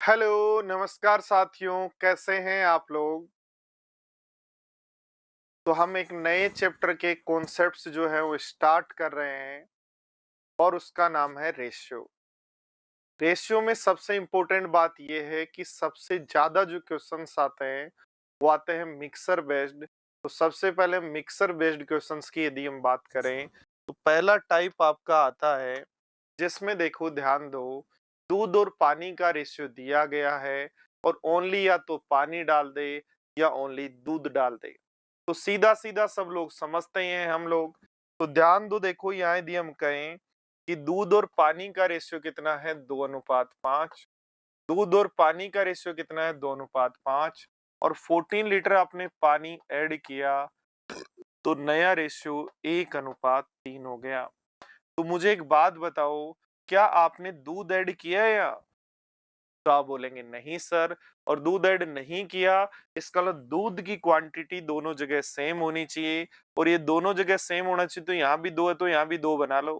Hello, नमस्कार साथियों, कैसे हैं आप लोग? तो हम एक नए चैप्टर के कॉन्सेप्ट्स जो है वो स्टार्ट कर रहे हैं और उसका नाम है रेशियो। रेशियो में सबसे इम्पोर्टेंट बात ये है कि सबसे ज़्यादा जो क्वेश्चंस आते हैं, वो आते हैं मिक्सर बेस्ड। तो सबसे पहले मिक्सर बेस्ड क्वेश्चंस की यदि हम बात करें, तो पहला टाइप आपका आता है जिसमें देखो ध्यान दो, दूध और पानी का रेशियो दिया गया है और ओनली या तो पानी डाल दे या ओनली दूध डाल दे। तो सीधा सीधा सब लोग समझते हैं हम लोग। तो ध्यान दो, देखो यहाँ यदि हम कहें कि दूध और पानी का रेशियो कितना है, 2:5। दूध और पानी का रेशियो कितना है, 2:5। और 14 लीटर आपने पानी ऐड किया तो नया रेशियो 1:3 हो गया। तो मुझे एक बात बताओ, क्या आपने दूध ऐड किया है या? तो आप बोलेंगे नहीं सर, और दूध ऐड नहीं किया, इसका मतलब दूध की क्वांटिटी दोनों जगह सेम होनी चाहिए, और ये दोनों जगह सेम होना चाहिए, तो यहाँ भी 2 है तो यहाँ भी 2 बना लो।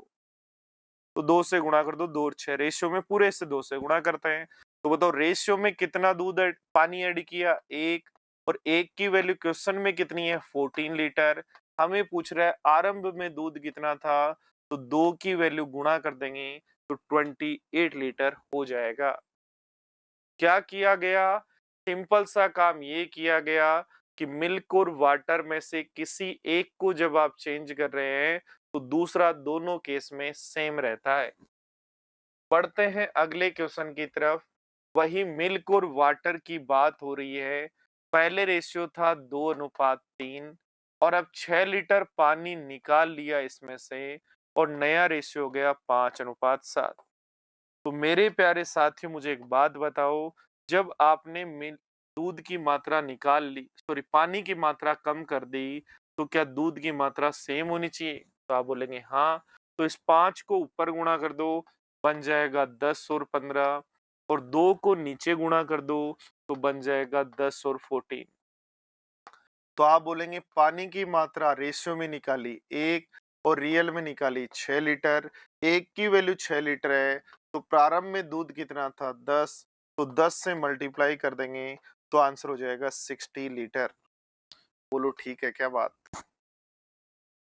तो 2 से गुणा कर दो, 2 और 6 रेशियो में पूरे से 2 से गुणा करते हैं। तो बताओ रेशियो में कितना दूध ऐड पानी ऐड किया, 1, और 1 की वैल्यू क्वेश्चन में कितनी है, 14 लीटर। हमें पूछ रहा है आरंभ में दूध कितना था, तो 2 की वैल्यू गुणा कर देंगे तो 28 लीटर हो जाएगा। क्या किया गया? सिंपल सा काम ये किया गया कि मिल्क और वाटर में से किसी एक को जब आप चेंज कर रहे हैं, तो दूसरा दोनों केस में सेम रहता है। बढ़ते हैं अगले क्वेश्चन की तरफ। वही मिल्क और वाटर की बात हो रही है। पहले रेशियो था 2:3 और अब 6 लीटर पानी निकाल लिया इसमें से और नया रेशियो हो गया 5:7। तो मेरे प्यारे साथियों, मुझे एक बात बताओ, जब आपने दूध की मात्रा निकाल ली, सॉरी पानी की मात्रा कम कर दी, तो क्या दूध की मात्रा सेम होनी चाहिए? तो आप बोलेंगे हाँ। तो इस 5 को ऊपर गुणा कर दो, बन जाएगा 10 और 15, और 2 को नीचे गुणा कर दो तो बन जाएगा 10 और 14। तो आप बोलेंगे पानी की मात्रा रेशियो में निकाली 1 और रियल में निकाली 6 लीटर। 1 की वैल्यू 6 लीटर है, तो प्रारंभ में दूध कितना था, 10। तो 10 से मल्टीप्लाई कर देंगे तो आंसर हो जाएगा 60 लीटर। बोलो ठीक है क्या बात?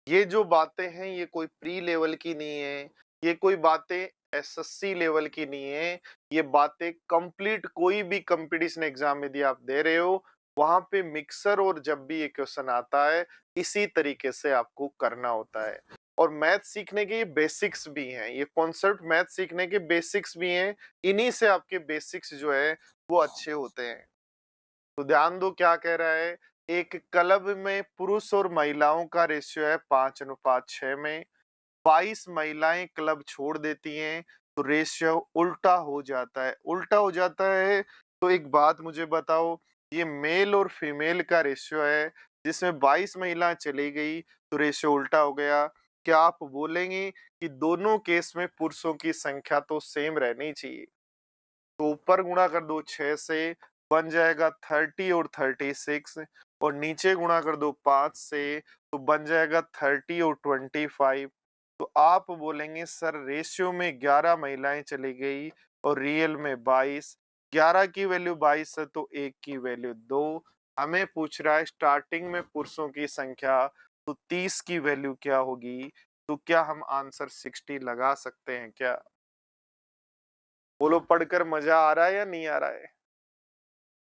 ये जो बातें हैं ये कोई प्री लेवल की नहीं है, ये कोई बातें एसएससी लेवल की नहीं है। ये बातें कंप्लीट कोई भी कंपटीशन एग्जाम यदि आप दे रहे हो, वहां पे मिक्सर और जब भी ये क्वेश्चन आता है, इसी तरीके से आपको करना होता है। और मैथ सीखने के ये बेसिक्स भी हैं, ये कॉन्सेप्ट मैथ सीखने के बेसिक्स भी हैं। इन्हीं से आपके बेसिक्स जो है वो अच्छे होते हैं। तो ध्यान दो क्या कह रहा है। एक क्लब में पुरुष और महिलाओं का रेशियो है 5:6 में। 22 महिलाएं क्लब छोड़ देती हैं, तो रेशियो उल्टा हो जाता है। उल्टा हो जाता है, तो एक बात मुझे बताओ, ये मेल और फीमेल का रेशियो है, जिसमें 22 महिलाएं चली गई तो रेशियो उल्टा हो गया। क्या आप बोलेंगे कि दोनों केस में पुरुषों की संख्या तो सेम रहनी चाहिए? तो ऊपर गुणा कर दो 6 से, बन जाएगा 30 और 36, और नीचे गुणा कर दो 5 से, तो बन जाएगा 30 और 25। तो आप बोलेंगे सर रेशियो में 11 महिलाएं चली गई और रियल में 22। 11 की वैल्यू 22 है तो 1 की वैल्यू 2। हमें पूछ रहा है स्टार्टिंग में पुरुषों की संख्या, तो 30 की वैल्यू क्या होगी? तो क्या हम आंसर 60 लगा सकते हैं क्या? बोलो पढ़कर मजा आ रहा है या नहीं आ रहा है?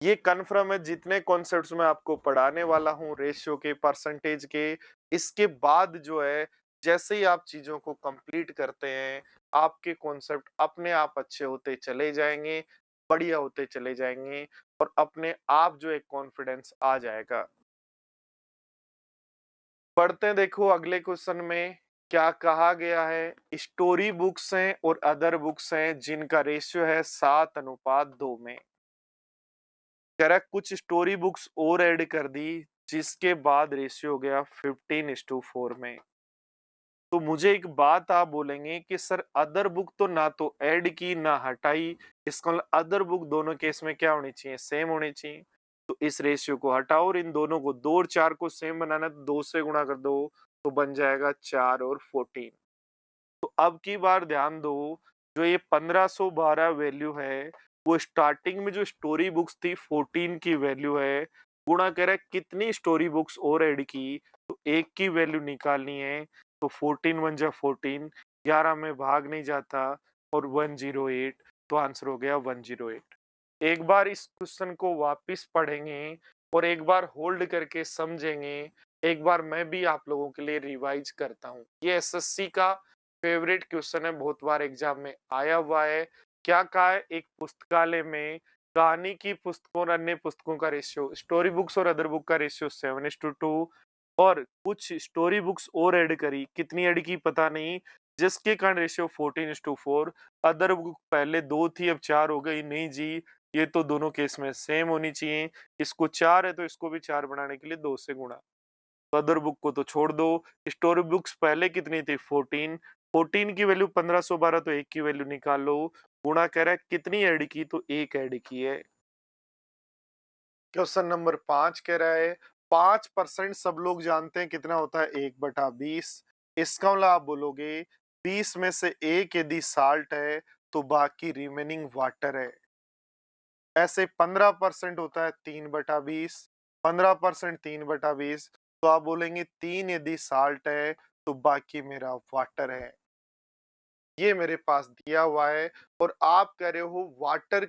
ये कन्फर्म है, जितने कॉन्सेप्ट्स मैं आपको पढ़ाने वाला हूँ रेशियो के, परसेंटेज के, इसके बाद जो है जैसे ही आप चीजों को कंप्लीट करते हैं, आपके कॉन्सेप्ट अपने आप अच्छे होते चले जाएंगे, बढ़िया होते चले जाएंगे, और अपने आप जो एक कॉन्फिडेंस आ जाएगा। पढ़ते हैं, देखो अगले क्वेश्चन में क्या कहा गया है। स्टोरी बुक्स हैं और अदर बुक्स हैं जिनका रेशियो है 7:2 में। कह रहा है कुछ स्टोरी बुक्स और ऐड कर दी, जिसके बाद रेशियो हो गया 15:4 में। तो मुझे एक बात आप बोलेंगे कि सर अदर बुक तो ना तो ऐड की ना हटाई, इसका मतलब अदर बुक दोनों केस में क्या होनी चाहिए, सेम होनी चाहिए। तो इस रेशियो को हटाओ और इन दोनों को 2 और 4 को सेम बनाना है, तो 2 से गुणा कर दो तो बन जाएगा 4 और 14। तो अब की बार ध्यान दो, जो ये 1512 वैल्यू है, वो स्टार्टिंग में जो स्टोरी बुक्स थी 14 की वैल्यू है, गुणा करा कितनी स्टोरी बुक्स और ऐड की, तो 1 की वैल्यू निकालनी है, तो 14 1 जा 14, 11 में भाग नहीं जाता और 108, तो आंसर हो गया 108। एक बार इस क्वेश्चन को वापस पढ़ेंगे और एक बार होल्ड करके समझेंगे। एक बार मैं भी आप लोगों के लिए रिवाइज करता हूँ। ये एसएससी का फेवरेट क्वेश्चन है, बहुत बार एग्जाम में आया हुआ है। क्या कहा है, एक पुस्तकालय में कहानी की पुस्तकों और अन्य पुस्तकों का रेशियो, स्टोरी बुक्स और अदर बुक का रेशियो 7:2, और कुछ स्टोरी बुक्स और ऐड करी, कितनी ऐड की पता नहीं, जिसके कारण रेशियो 14:4। अदर बुक पहले 2 थी, अब 4 हो गई। नहीं जी, ये तो दोनों केस में सेम होनी चाहिए। इसको 4 है तो इसको भी 4 बनाने के लिए 2 से गुणा। तो अदर बुक को तो छोड़ दो। स्टोरी बुक्स पहले कितनी थी, 14। 14 की वैल्यू 1512, तो 1 की वैल्यू निकाल लो। गुणा कह रहा है कितनी ऐड की, तो 1 ऐड की है। क्वेश्चन नंबर 5 कह रहा है 5% सब लोग जानते हैं कितना होता है, 1/20। इसका मतलब आप बोलोगे 20 में से 1 यदि साल्ट है तो बाकी रिमेनिंग वाटर है। ऐसे 15% होता है 3/20, 15% 3/20, तो आप बोलेंगे 3 यदि साल्ट है तो बाकी मेरा वाटर है। ये मेरे पास दिया हुआ है और आप कह रहे हो वाटर,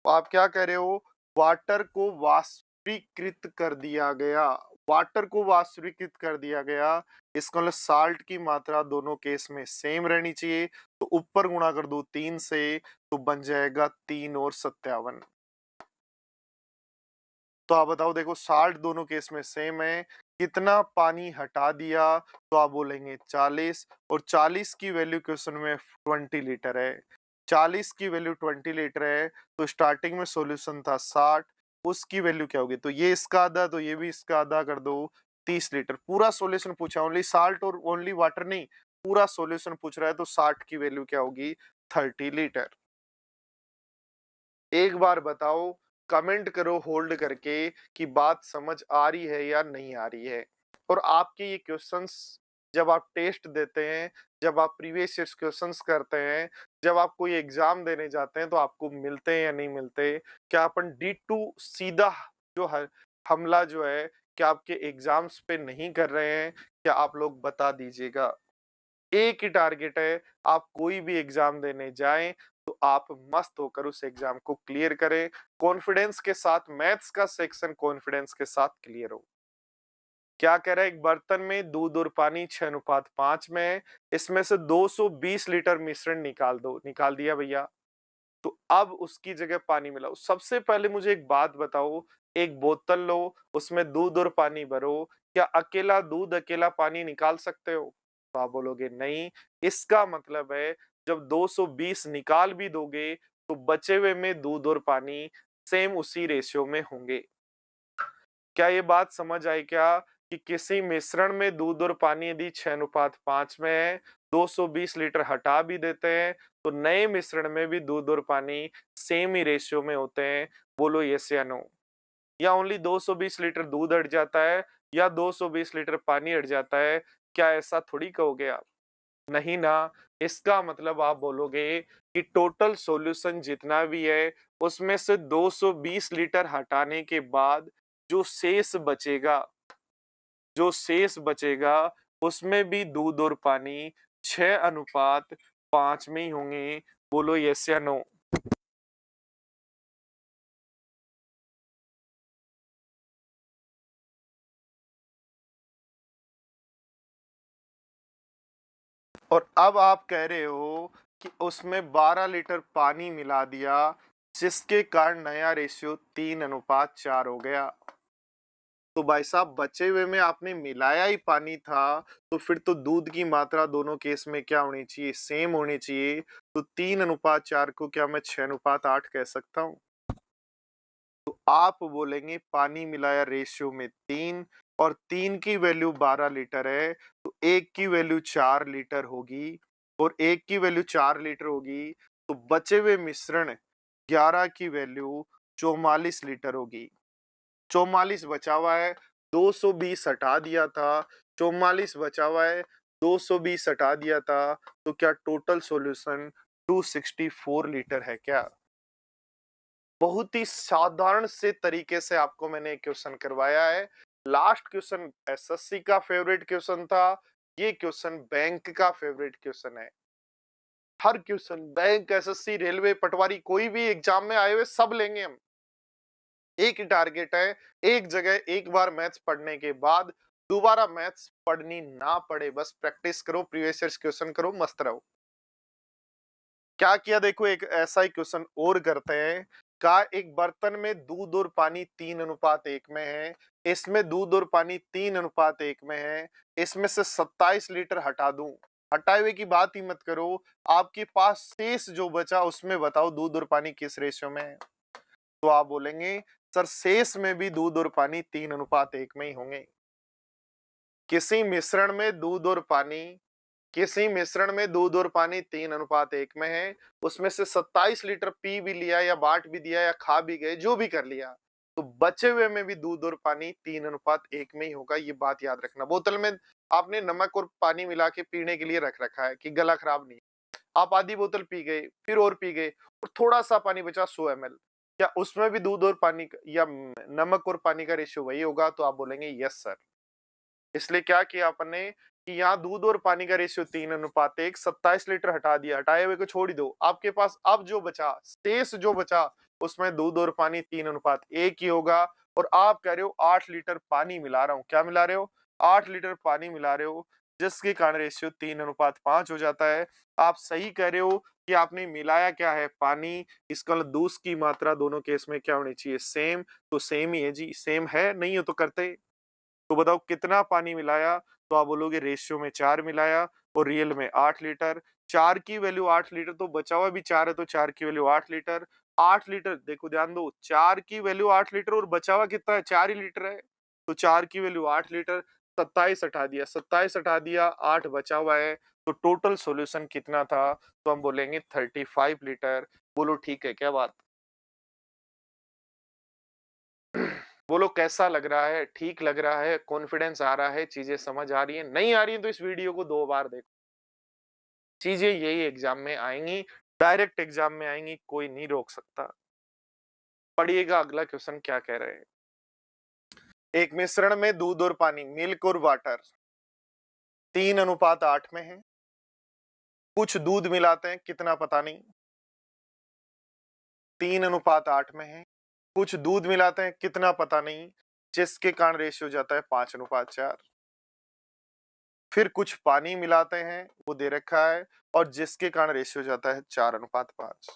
आप क्या कह रहे हो, वाटर को वाष्पीकृत कर दिया गया। वाटर को वाष्पीकृत कर दिया गया, इसका मतलब साल्ट की मात्रा दोनों केस में सेम रहनी चाहिए। तो ऊपर गुणा कर दो 3 से, तो बन जाएगा 3 और 57। तो आप बताओ, देखो साल्ट दोनों केस में सेम है, कितना पानी हटा दिया, तो आप बोलेंगे 40, और 40 की वैल्यू क्वेश्चन में 20 लीटर है। 40 की वैल्यू 20 लीटर है, तो स्टार्टिंग में सॉल्यूशन था 60, उसकी वैल्यू क्या होगी, तो ये इसका आधा, तो ये भी इसका आधा कर दो, 30 लीटर। पूरा सॉल्यूशन पूछा, ओनली साल्ट और ओनली वाटर नहीं, पूरा सॉल्यूशन पूछ रहा है, तो 60 की वैल्यू क्या होगी, 30 लीटर। एक बार बताओ, कमेंट करो होल्ड करके कि बात समझ आ रही है या नहीं आ रही है। और आपके ये क्वेश्चंस जब आप टेस्ट देते हैं, जब आप प्रीवियस ईयर क्वेश्चंस करते हैं, जब आप कोई एग्जाम देने जाते हैं, तो आपको मिलते हैं या नहीं मिलते? क्या अपन D2 सीधा जो है हमला जो है, क्या आपके एग्जाम्स पे नहीं कर रहे हैं? क्या आप लोग बता दीजिएगा। एक ही टारगेट है, आप कोई भी एग्जाम देने जाएं तो आप मस्त होकर उस एग्जाम को क्लियर करें। कॉन्फिडेंस के साथ मैथ्स का सेक्शन कॉन्फिडेंस के साथ क्लियर हो। क्या कह रहा है, एक बर्तन में दूध और पानी 6:5 में है, इसमें से 220 लीटर मिश्रण निकाल दो। निकाल दिया भैया। तो अब उसकी जगह पानी मिलाओ। सबसे पहले मुझे एक बात बताओ, एक बोतल लो, उसमें दूध और पानी भरो, क्या अकेला दूध अकेला पानी निकाल सकते हो? तो आप बोलोगे नहीं। इसका मतलब है जब 220 निकाल भी दोगे तो बचे हुए में दूध और पानी सेम उसी रेशियो में होंगे। क्या ये बात समझ आई क्या, कि किसी मिश्रण में दूध और पानी यदि 6:5 में है, 220 लीटर हटा भी देते हैं, तो नए मिश्रण में भी दूध और पानी सेम ही रेशियो में होते हैं। बोलो यस या नो। या ओनली 220 लीटर दूध हट जाता है या 220 लीटर पानी हट जाता है, क्या ऐसा थोड़ी कहोगे आप? नहीं ना। इसका मतलब आप बोलोगे कि टोटल सॉल्यूशन जितना भी है, उसमें से 220 लीटर हटाने के बाद जो शेष बचेगा, जो शेष बचेगा उसमें भी दूध और पानी 6:5 में ही होंगे। बोलो यस या नो। और अब आप कह रहे हो कि उसमें 12 लीटर पानी मिला दिया, जिसके कारण नया रेशियो 3:4 हो गया। तो भाई साहब, बचे हुए में आपने मिलाया ही पानी था, तो फिर तो दूध की मात्रा दोनों केस में क्या होनी चाहिए, सेम होनी चाहिए। तो 3:4 को क्या मैं 6:8 कह सकता हूँ? तो आप बोलेंगे पानी मिलाया रेशियो में 3, और 3 की वैल्यू 12 लीटर है, तो 1 की वैल्यू 4 लीटर होगी, और 1 की वैल्यू 4 लीटर होगी, तो बचे हुए मिश्रण 11 की वैल्यू 44 लीटर होगी। 44 बचा हुआ है, 220 हटा दिया था, 44 बचा हुआ है, 220 हटा दिया था, तो क्या टोटल सॉल्यूशन 264 लीटर है क्या? बहुत ही साधारण से तरीके से आपको मैंने एक क्वेश्चन करवाया है। लास्ट क्वेश्चन एसएससी का फेवरेट क्वेश्चन था, ये क्वेश्चन बैंक का फेवरेट क्वेश्चन है। हर क्वेश्चन बैंक, एसएससी, रेलवे, पटवारी, कोई भी एग्जाम में आए हुए सब लेंगे हम। एक ही टारगेट है, एक जगह एक बार मैथ्स पढ़ने के बाद दोबारा मैथ्स पढ़नी ना पड़े, बस प्रैक्टिस करो, प्रीवियस ईयर क्वेश्चन करो, मस्त रहो। क्या किया देखो, एक ऐसा ही क्वेश्चन और करते हैं। का एक बर्तन में दूध और पानी 3:1 में है, इसमें दूध और पानी 3:1 में है, इसमें से 27 लीटर हटा दूं। हटाए हुए की बात ही मत करो, आपके पास शेष जो बचा उसमें बताओ दूध और पानी किस रेशियो में है। तो आप बोलेंगे सर शेष में भी दूध और पानी 3:1 में ही होंगे। किसी मिश्रण में दूध और पानी किसी मिश्रण में दूध और पानी 3:1 में है, उसमें से 27 लीटर पी भी लिया या बांट भी दिया या खा भी गए, जो भी कर लिया, तो बचे हुए में भी दूध और पानी 3:1 में ही होगा। ये बात याद रखना। बोतल में आपने नमक और पानी मिला के पीने के लिए रख रखा है कि गला खराब नहीं। आप आधी बोतल पी गए, फिर और पी गए, और थोड़ा सा पानी बचा 100 ml, क्या उसमें भी दूध और पानी या नमक और पानी का रेशियो वही होगा? तो आप बोलेंगे यस सर। इसलिए क्या किया अपन ने कि यहाँ दूध और पानी का रेशियो 3:1, 27 लीटर हटा दिया, हटाए हुए को छोड़ ही दो। आपके पास अब जो बचा, शेष जो बचा, उसमें दूध और पानी 3:1 ही होगा। और आप कह रहे हो 8 लीटर पानी मिला रहा हूँ। क्या मिला रहे हो? 8 लीटर पानी मिला रहे हो, जिसके कारण रेशियो 3:5 हो जाता है। आप सही कह रहे हो कि आपने मिलाया क्या है? पानी। इसका मतलब दूध की मात्रा दोनों केस में क्या होनी चाहिए? सेम। तो सेम ही है जी, सेम है, नहीं हो तो करते। तो बताओ कितना पानी मिलाया? तो आप बोलोगे रेशियो में 4 मिलाया और रियल में 8 लीटर। 4 की वैल्यू 8 लीटर, तो बचा हुआ भी 4 है, तो 4 की वैल्यू 8 लीटर। 8 लीटर देखो, ध्यान दो, 4 की वैल्यू 8 लीटर और बचा हुआ कितना है? 4 ही लीटर है। तो 4 की वैल्यू 8 लीटर, 27 हटा दिया, 27 हटा दिया, 8 बचा हुआ है। तो टोटल सॉल्यूशन कितना था? तो हम बोलेंगे 35 लीटर। बोलो ठीक है क्या बात? बोलो कैसा लग रहा है? ठीक लग रहा है? कॉन्फिडेंस आ रहा है? चीजें समझ आ रही है? नहीं आ रही है तो इस वीडियो को 2 बार देखो। चीजें यही एग्जाम में आएंगी, डायरेक्ट एग्जाम में आएंगी, कोई नहीं रोक सकता। पढ़िएगा अगला क्वेश्चन क्या कह रहे हैं। एक मिश्रण में दूध और पानी, मिल्क और वाटर 3:8 में है। कुछ दूध मिलाते हैं, कितना पता नहीं, 3:8 में है। कुछ दूध मिलाते हैं, कितना पता नहीं, जिसके कारण रेशियो जाता है 5:4। फिर कुछ पानी मिलाते हैं, वो दे रखा है, और जिसके कारण रेशियो जाता है 4:5।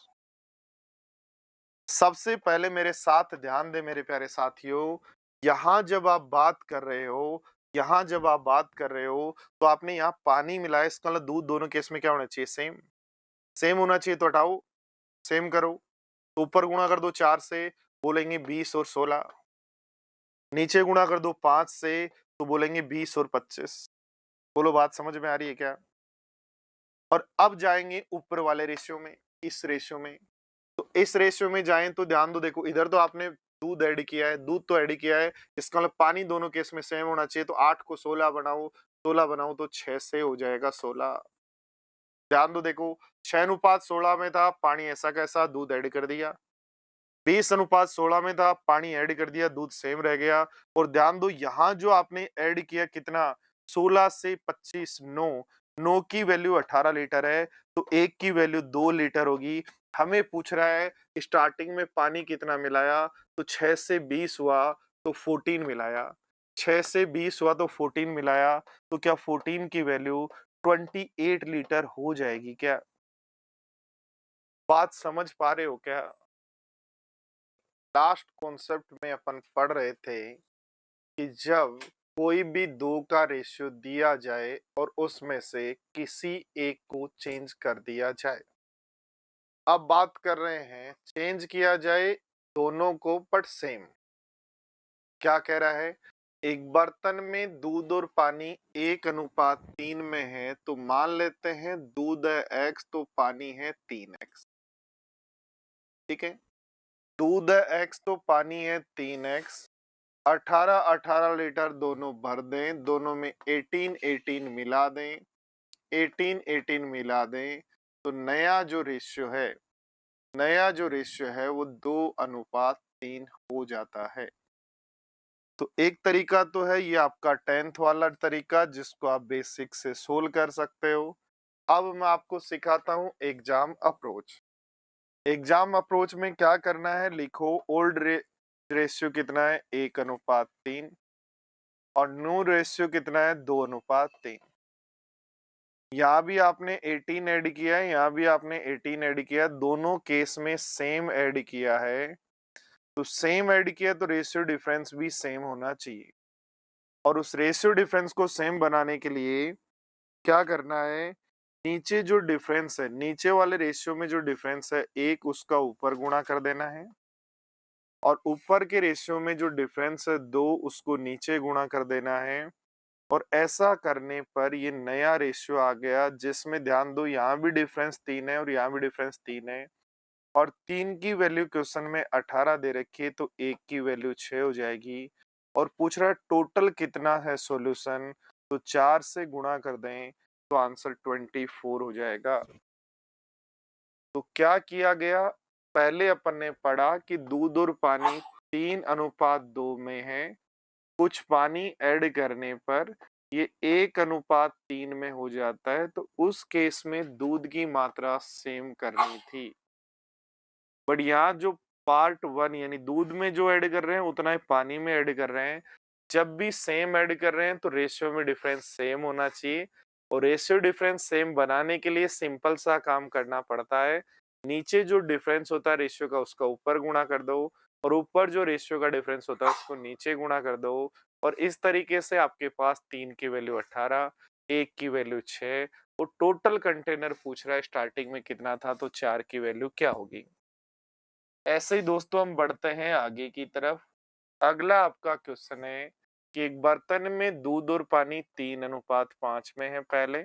सबसे पहले मेरे साथ ध्यान दे मेरे प्यारे साथियों, यहाँ जब आप बात कर रहे हो यहाँ जब आप बात कर रहे हो तो आपने यहाँ पानी मिलाया, इसका मतलब दूध दोनों केस में क्या होना चाहिए? सेम। सेम होना चाहिए, तो हटाओ, सेम करो। तो ऊपर गुणा कर दो 4 से, बोलेंगे 20 और 16। नीचे गुणा कर दो 5 से, तो बोलेंगे 20 और 25। बोलो बात समझ में आ रही है क्या? और अब जाएंगे ऊपर वाले रेशियो में, इस रेशियो में। तो इस रेशियो में जाएं तो ध्यान दो, देखो इधर तो आपने दूध ऐड किया है, दूध तो ऐड किया है, इसका मतलब पानी दोनों केस में सेम होना चाहिए। तो 8 को 16 बनाओ, 16 बनाओ तो 6 से हो जाएगा 16। ध्यान दो, देखो 6:16 में था, पानी ऐसा कैसा, दूध ऐड कर दिया। 20:16 में था, पानी ऐड कर दिया, दूध सेम रह गया। और ध्यान दो यहाँ जो आपने ऐड किया कितना, 16 से 25, 9। 9 की वैल्यू 18 लीटर है, तो 1 की वैल्यू 2 लीटर होगी। हमें पूछ रहा है स्टार्टिंग में पानी कितना मिलाया, तो 6 से 20 हुआ तो 14 मिलाया। 6 से 20 हुआ तो 14 मिलाया, तो क्या 14 की वैल्यू 28 लीटर हो जाएगी क्या? बात समझ पा रहे हो क्या? लास्ट कॉन्सेप्ट में अपन पढ़ रहे थे कि जब कोई भी दो का रेशियो दिया जाए और उसमें से किसी एक को चेंज कर दिया जाए। अब बात कर रहे हैं चेंज किया जाए दोनों को बट सेम। क्या कह रहा है? एक बर्तन में दूध और पानी 1:3 में है, तो मान लेते हैं दूध है x तो पानी है 3x। ठीक है, दूध है x तो पानी है 3x। 18-18 लीटर दोनों भर दें, दोनों में 18-18 मिला दें, 18-18 मिला दें, तो नया जो रेशियो है नया जो रेशियो है वो 2:3 हो जाता है। तो एक तरीका तो है ये आपका 10th वाला तरीका जिसको आप बेसिक से सोल्व कर सकते हो। अब मैं आपको सिखाता हूँ एग्जाम अप्रोच। एग्जाम अप्रोच में क्या करना है, लिखो ओल्ड रेशियो कितना है 1:3 और न्यू रेशियो कितना है 2:3। यहाँ भी आपने 18 ऐड किया है, यहाँ भी आपने 18 ऐड किया है, दोनों केस में सेम ऐड किया है। तो सेम ऐड किया तो रेशियो डिफरेंस भी सेम होना चाहिए। और उस रेशियो डिफरेंस को सेम बनाने के लिए क्या करना है, नीचे जो डिफरेंस है, नीचे वाले रेशियो में जो डिफरेंस है एक उसका ऊपर गुणा कर देना है और ऊपर के रेशियो में जो डिफरेंस है दो उसको नीचे गुणा कर देना है। और ऐसा करने पर ये नया रेशियो आ गया जिसमें ध्यान दो यहाँ भी डिफरेंस 3 है और यहाँ भी डिफरेंस 3 है और 3 की वैल्यू क्वेश्चन में 18 दे रखी है तो 1 की वैल्यू 6 हो जाएगी। और पूछ रहा है टोटल कितना है सॉल्यूशन, तो 4 से गुणा कर दें तो आंसर 24 हो जाएगा। तो क्या किया गया, पहले अपन ने पढ़ा कि दूध और पानी 3:2 में है, कुछ पानी ऐड करने पर ये 1:3 में हो जाता है, तो उस केस में दूध की मात्रा सेम करनी थी। बट यहाँ जो पार्ट 1 यानी दूध में जो ऐड कर रहे हैं उतना ही पानी में ऐड कर रहे हैं। जब भी सेम ऐड कर रहे हैं तो रेशियो में डिफरेंस सेम होना चाहिए और रेशियो डिफरेंस सेम बनाने के लिए सिंपल सा काम करना पड़ता है। नीचे जो डिफरेंस होता है रेशियो का उसका ऊपर गुणा कर दो और ऊपर जो रेशियो का डिफरेंस होता है उसको नीचे गुणा कर दो। और इस तरीके से आपके पास 3 की वैल्यू 18, 1 की वैल्यू 6 और टोटल कंटेनर पूछ रहा है स्टार्टिंग में कितना था तो 4 की वैल्यू क्या होगी। ऐसे ही दोस्तों हम बढ़ते हैं आगे की तरफ। अगला आपका क्वेश्चन है कि एक बर्तन में दूध और पानी 3:5 में है, पहले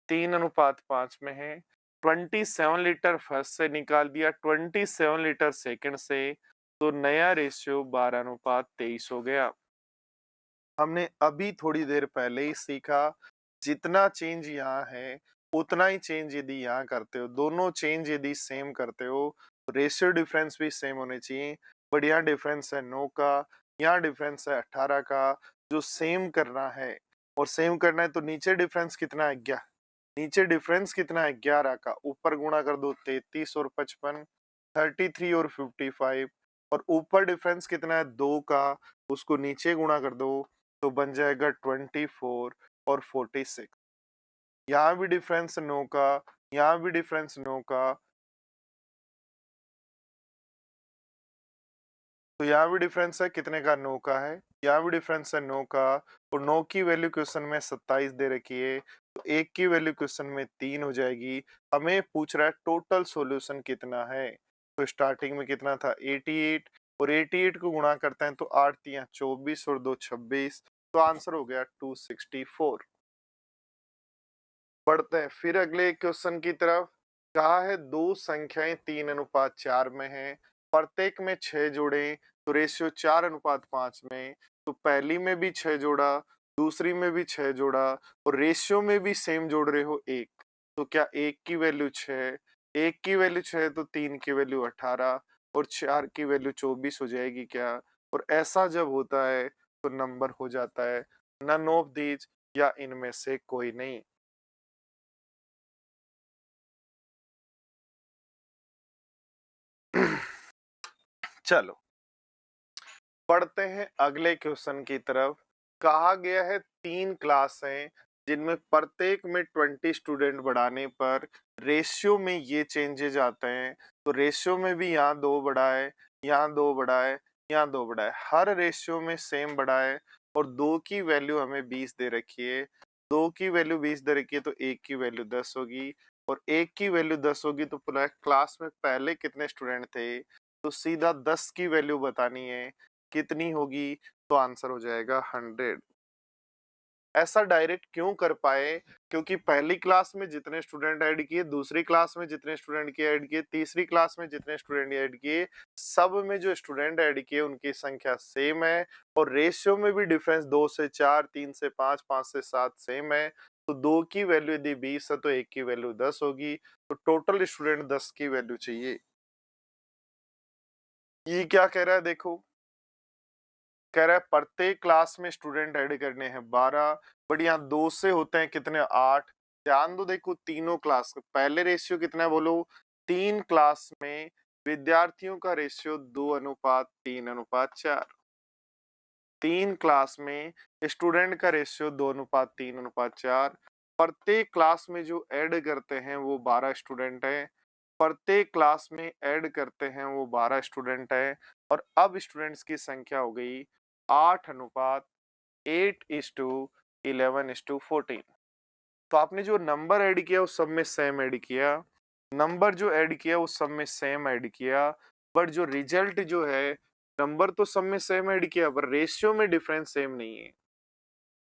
3:5 में है, 27 लीटर फर्स्ट से निकाल दिया, 27 लीटर सेकंड से, तो नया रेशियो 12:23 हो गया। हमने अभी थोड़ी देर पहले ही सीखा जितना चेंज यहाँ है उतना ही चेंज यदि यहाँ करते हो, दोनों चेंज यदि सेम करते हो तो रेशियो डिफरेंस भी सेम होने चाहिए। बट यहाँ डिफरेंस है 9 का, यहाँ डिफरेंस है 18 का, जो सेम करना है और सेम करना है तो नीचे डिफरेंस कितना है 11, नीचे डिफरेंस कितना है 11 का, ऊपर गुणा कर दो 33 और 55, 33 और 55 और ऊपर डिफरेंस कितना है 2 का, उसको नीचे गुणा कर दो तो बन जाएगा 24 और 46। यहाँ भी डिफरेंस 9 का, यहाँ भी डिफरेंस 9 का, तो यहाँ भी डिफरेंस है कितने का 9 का है, यहाँ भी डिफरेंस है 9 का और 9 की वैल्यू क्वेश्चन में 27 दे रखी है तो 1 की वैल्यू क्वेश्चन में 3 हो जाएगी। हमें पूछ रहा है टोटल सॉल्यूशन कितना है, तो स्टार्टिंग में कितना था 88 और 88 को गुणा करते हैं तो 8 3 24 और 2 26, तो आंसर हो गया 264। बढ़ते हैं फिर अगले क्वेश्चन की तरफ। कहा है दो संख्याएं 3:4 में है, प्रत्येक में 6 जोड़े तो रेशियो 4:5 में, तो पहली में भी 6 जोड़ा, दूसरी में भी 6 जोड़ा और रेशियो में भी सेम जोड़ रहे हो 1, तो क्या 1 की वैल्यू 6, 1 की वैल्यू 6 तो 3 की वैल्यू 18 और 4 की वैल्यू 24 हो जाएगी क्या। और ऐसा जब होता है तो नंबर हो जाता है नन ऑफ दीज या इनमें से कोई नहीं। चलो पढ़ते हैं अगले क्वेश्चन की तरफ। कहा गया है 3 क्लास हैं जिनमें प्रत्येक में 20 स्टूडेंट बढ़ाने पर रेशियो में ये चेंजेज आते हैं, तो रेशियो में भी यहाँ 2 बढ़ा है, यहाँ 2 बढ़ा है, यहाँ 2 बढ़ा है, हर रेशियो में सेम बढ़ा है और 2 की वैल्यू हमें 20 दे रखी है, 2 की वैल्यू 20 दे रखी है तो 1 की वैल्यू 10 होगी और 1 की वैल्यू 10 होगी तो पूरा क्लास में पहले कितने स्टूडेंट थे, तो सीधा 10 की वैल्यू बतानी है कितनी होगी, तो आंसर हो जाएगा 100। ऐसा डायरेक्ट क्यों कर पाए, क्योंकि पहली क्लास में जितने स्टूडेंट ऐड किए, दूसरी क्लास में जितने स्टूडेंट किए ऐड किए, तीसरी क्लास में जितने स्टूडेंट ऐड किए, सब में जो स्टूडेंट ऐड किए उनकी संख्या सेम है और रेशियो में भी डिफरेंस 2 से 4, 3 से 5, 5 से 7 सेम है। तो 2 की वैल्यू यदि 20 है तो 1 की वैल्यू 10 होगी, तो टोटल स्टूडेंट 10 की वैल्यू चाहिए। ये क्या कह रहा है देखो, कह रहा है प्रत्येक क्लास में स्टूडेंट ऐड करने हैं 12, बट यहाँ 2 से होते हैं कितने 8। ध्यान दो देखो तीनों क्लास का पहले रेशियो कितना है बोलो, 3 क्लास में विद्यार्थियों का रेशियो 2:3:4। 3 क्लास में स्टूडेंट का रेशियो 2:3:4। प्रत्येक क्लास में जो ऐड करते हैं वो 12 स्टूडेंट है, प्रत्येक क्लास में ऐड करते हैं वो 12 स्टूडेंट है। और अब स्टूडेंट्स की संख्या हो गई 8:8:11:14। तो आपने जो नंबर ऐड किया उस सब में सेम ऐड किया, नंबर जो ऐड किया उस सब में सेम ऐड किया, बट जो रिजल्ट जो है, नंबर तो सब में सेम ऐड किया पर रेशियो में डिफरेंस सेम नहीं है।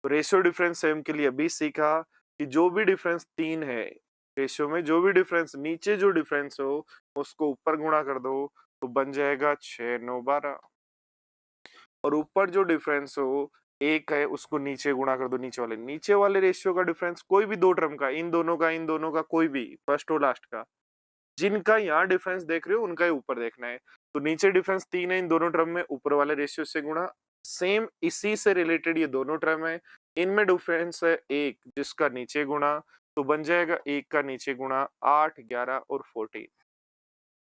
तो रेशियो डिफरेंस सेम के लिए अभी सीखा कि जो भी डिफरेंस 3 है, रेशियो में जो भी डिफरेंस नीचे जो डिफरेंस हो उसको ऊपर गुणा कर दो तो बन जाएगा 6×9=12। और ऊपर जो डिफरेंस हो 1 है उसको नीचे गुणा कर दो, नीचे वाले रेशियो का डिफरेंस कोई भी 2 टर्म का, इन दोनों का कोई भी फर्स्ट और लास्ट का, जिनका यहाँ डिफरेंस देख रहे हो उनका ही ऊपर देखना है। तो नीचे डिफरेंस 3 है इन दोनों टर्म में, ऊपर वाले रेशियो से गुणा। सेम इसी से रिलेटेड ये दोनों टर्म है, इनमें डिफरेंस है 1 जिसका नीचे गुणा, तो बन जाएगा 1 का नीचे गुणा 8, 11 और 14।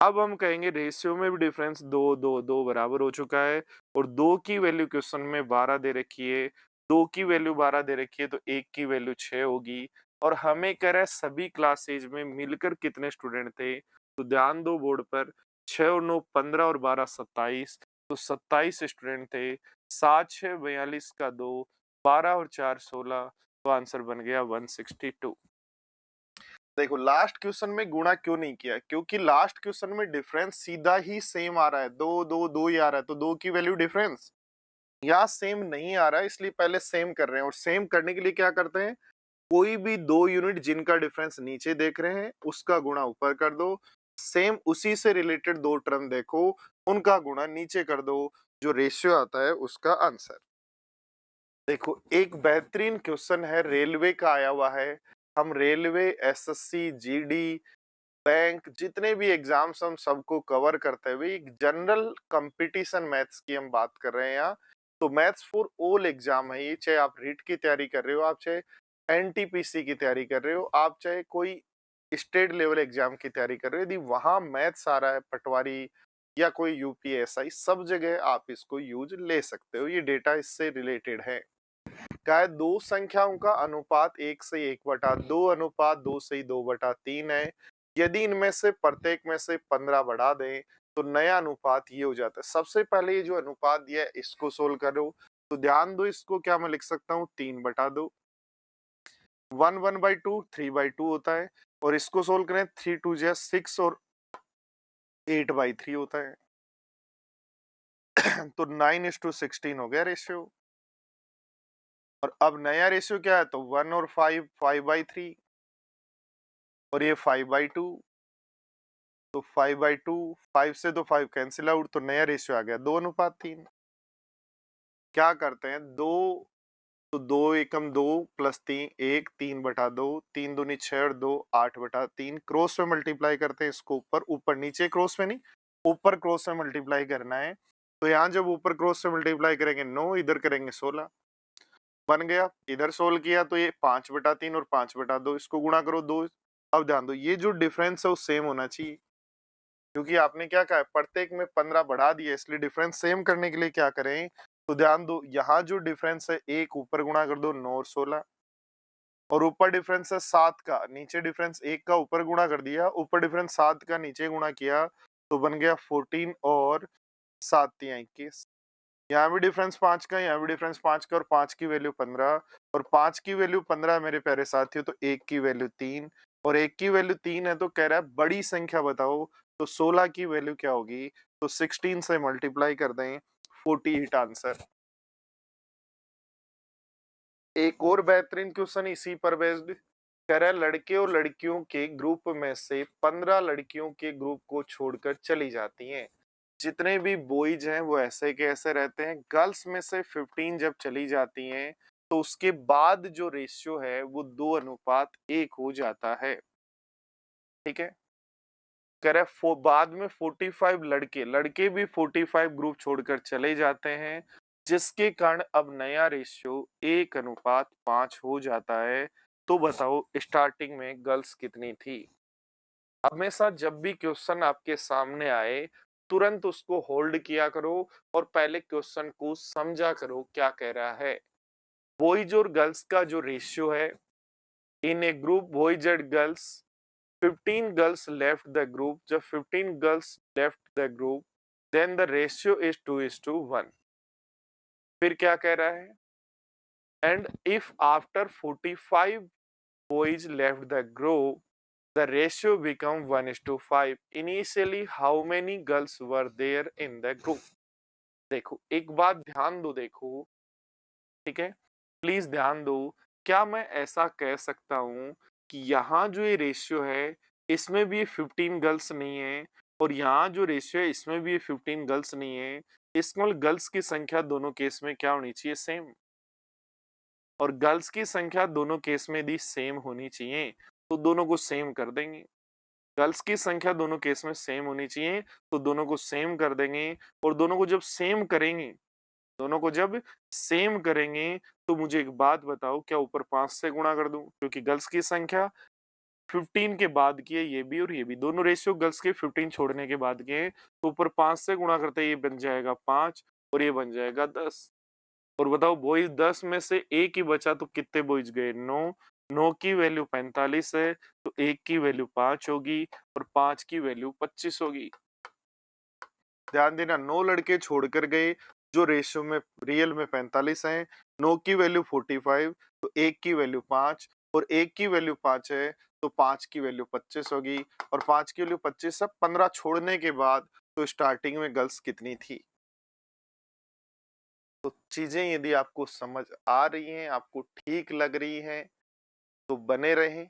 अब हम कहेंगे रेशियो में भी डिफरेंस 2 बराबर हो चुका है और 2 की वैल्यू क्वेश्चन में 12 दे रखी है, 2 की वैल्यू 12 दे रखी है तो 1 की वैल्यू 6 होगी। और हमें कह रहा है सभी क्लासेज में मिलकर कितने स्टूडेंट थे, तो ध्यान दो बोर्ड पर 6 और 9 15 और 12 27, तो 27 स्टूडेंट थे। 7 6 42 का 2, 12 और 4 16, तो आंसर बन गया 162। देखो लास्ट क्वेश्चन में गुणा क्यों नहीं किया, क्योंकि लास्ट क्वेश्चन में डिफरेंस सीधा ही सेम आ रहा है, 2 ही आ रहा है, तो 2 की वैल्यू डिफरेंस यहाँ सेम नहीं आ रहा है, इसलिए पहले सेम कर रहे हैं। और सेम करने के लिए क्या करते हैं, कोई भी 2 यूनिट जिनका डिफरेंस नीचे देख रहे हैं उसका गुणा ऊपर कर दो, सेम उसी से रिलेटेड 2 टर्म देखो उनका गुणा नीचे कर दो, जो रेशियो आता है उसका आंसर। देखो एक बेहतरीन क्वेश्चन है, रेलवे का आया हुआ है। हम रेलवे, एसएससी, जीडी, बैंक जितने भी एग्जाम्स हम सबको कवर करते हुए एक जनरल कंपटीशन मैथ्स की हम बात कर रहे हैं यहाँ। तो मैथ्स फॉर ऑल एग्जाम है ये, चाहे आप रीट की तैयारी कर रहे हो, आप चाहे एनटीपीसी की तैयारी कर रहे हो, आप चाहे कोई स्टेट लेवल एग्जाम की तैयारी कर रहे हो, यदि वहां मैथ्स आ रहा है पटवारी या कोई यूपीएसआई, सब जगह आप इसको यूज ले सकते हो, ये डेटा इससे रिलेटेड है। क्या है, दो संख्याओं का अनुपात 1:1/2 अनुपात 2:2/3 है। यदि इनमें से प्रत्येक में से 15 बढ़ा दें तो नया अनुपात ये हो जाता है। सबसे पहले ये जो अनुपात दिया है इसको सोल्व करो, तो ध्यान दो इसको क्या मैं लिख सकता हूँ 3/2। 1 1/2 3/2 होता है, और इसको सोल्व करें 3 2 6 और 8/3 होता है। तो 9:16 हो गया रेशियो। और अब नया रेशियो क्या है, तो 1 और 5 5/3 और ये 5/2, तो 5/2, 5 से तो 5 कैंसिल आउट, तो नया रेशियो आ गया 2:3। क्या करते हैं, 2, तो 2 एकम 2 प्लस 3 1, 3/2, 3 दूनी 6 और 2 8/3, क्रॉस में मल्टीप्लाई करते हैं इसको, ऊपर ऊपर नीचे क्रॉस में नहीं, ऊपर क्रॉस में मल्टीप्लाई करना है। तो यहाँ जब ऊपर क्रॉस से मल्टीप्लाई करेंगे 9, इधर करेंगे 16, बन गया। इधर सोल्व किया तो ये 5/3 और 5/2, इसको गुणा करो 2। अब ध्यान दो ये जो डिफरेंस है वो सेम होना चाहिए, क्योंकि आपने क्या कहा है प्रत्येक में 15 बढ़ा दिया, इसलिए डिफरेंस सेम करने के लिए क्या करें, तो ध्यान दो यहाँ जो डिफरेंस है 1 ऊपर गुणा कर दो 9 और 16, और ऊपर डिफरेंस है 7 का, नीचे डिफरेंस 1 का ऊपर गुणा कर दिया, ऊपर डिफरेंस 7 का नीचे गुणा किया, तो बन गया 14 और 7×3 = 21। यहाँ भी डिफरेंस 5 का, यहाँ भी डिफरेंस 5 का, और 5 की वैल्यू 15, और 5 की वैल्यू 15 मेरे प्यारे साथियों, तो 1 की वैल्यू 3, और 1 की वैल्यू 3 है तो कह रहा है बड़ी संख्या बताओ, तो 16 की वैल्यू क्या होगी, तो 16 से मल्टीप्लाई कर दें, 48 आंसर। एक और बेहतरीन क्वेश्चन इसी पर बेस्ड, कह रहा है लड़के और लड़कियों के ग्रुप में से 15 लड़कियों के ग्रुप को छोड़कर चली जाती हैं। जितने भी बॉयज हैं वो ऐसे के ऐसे रहते हैं, गर्ल्स में से 15 जब चली जाती हैं तो उसके बाद जो रेशियो है वो 2:1 हो जाता है। ठीक है, कह रहा है बाद में 45 लड़के भी 45 ग्रुप छोड़कर चले जाते हैं, जिसके कारण अब नया रेशियो 1:5 हो जाता है। तो बताओ स्टार्टिंग में गर्ल्स कितनी थी? हमेशा जब भी क्वेश्चन आपके सामने आए, तुरंत उसको होल्ड किया करो और पहले क्वेश्चन को समझा करो क्या कह रहा है। बॉयज और गर्ल्स का जो रेशियो है, in a group boys and girls 15 girls left the group. जब 15 girls left the group, then the ratio is 2:1. फिर क्या कह रहा है? And if after 45 boys left the group, the ratio become 1:5. Initially, how many girls were there in the group? देखो, एक बात ध्यान दो, देखो, ठीक है? प्लीज ध्यान दो। क्या मैं ऐसा कह सकता हूं कि यहाँ जो ये रेशियो है, इसमें भी 15 गर्ल्स नहीं है, और यहाँ जो रेशियो है इसमें भी 15 गर्ल्स नहीं है? इसमें गर्ल्स की संख्या दोनों केस में क्या होनी चाहिए? सेम। और गर्ल्स की संख्या दोनों केस में यदि सेम होनी चाहिए तो दोनों को सेम कर देंगे। गर्ल्स की संख्या दोनों केस में सेम होनी चाहिए तो दोनों को सेम कर देंगे। और दोनों को जब सेम करेंगे, दोनों को जब सेम करेंगे तो मुझे एक बात बताओ, क्या ऊपर 5 से गुणा कर दूं? क्योंकि गर्ल्स की संख्या 15 के बाद की है, ये भी और ये भी, दोनों रेशियो गर्ल्स के 15 छोड़ने के बाद के हैं, तो ऊपर 5 से गुणा करते ये बन जाएगा 5 और ये बन जाएगा 10। और बताओ बॉयज 10 में से एक ही बचा तो कितने बॉयज गए? 9। 9 की वैल्यू 45 है तो 1 की वैल्यू 5 होगी और 5 की वैल्यू 25 होगी। ध्यान देना, 9 लड़के छोड़कर गए जो रेशियो में रियल में 45 हैं। 9 की वैल्यू 45 तो 1 की वैल्यू 5 और 1 की वैल्यू 5 है तो 5 की वैल्यू 25 होगी और 5 की वैल्यू 25 है। 15 छोड़ने के बाद तो स्टार्टिंग में गर्ल्स कितनी थी? तो चीजें यदि आपको समझ आ रही हैं, आपको ठीक लग रही हैं, तो बने रहें।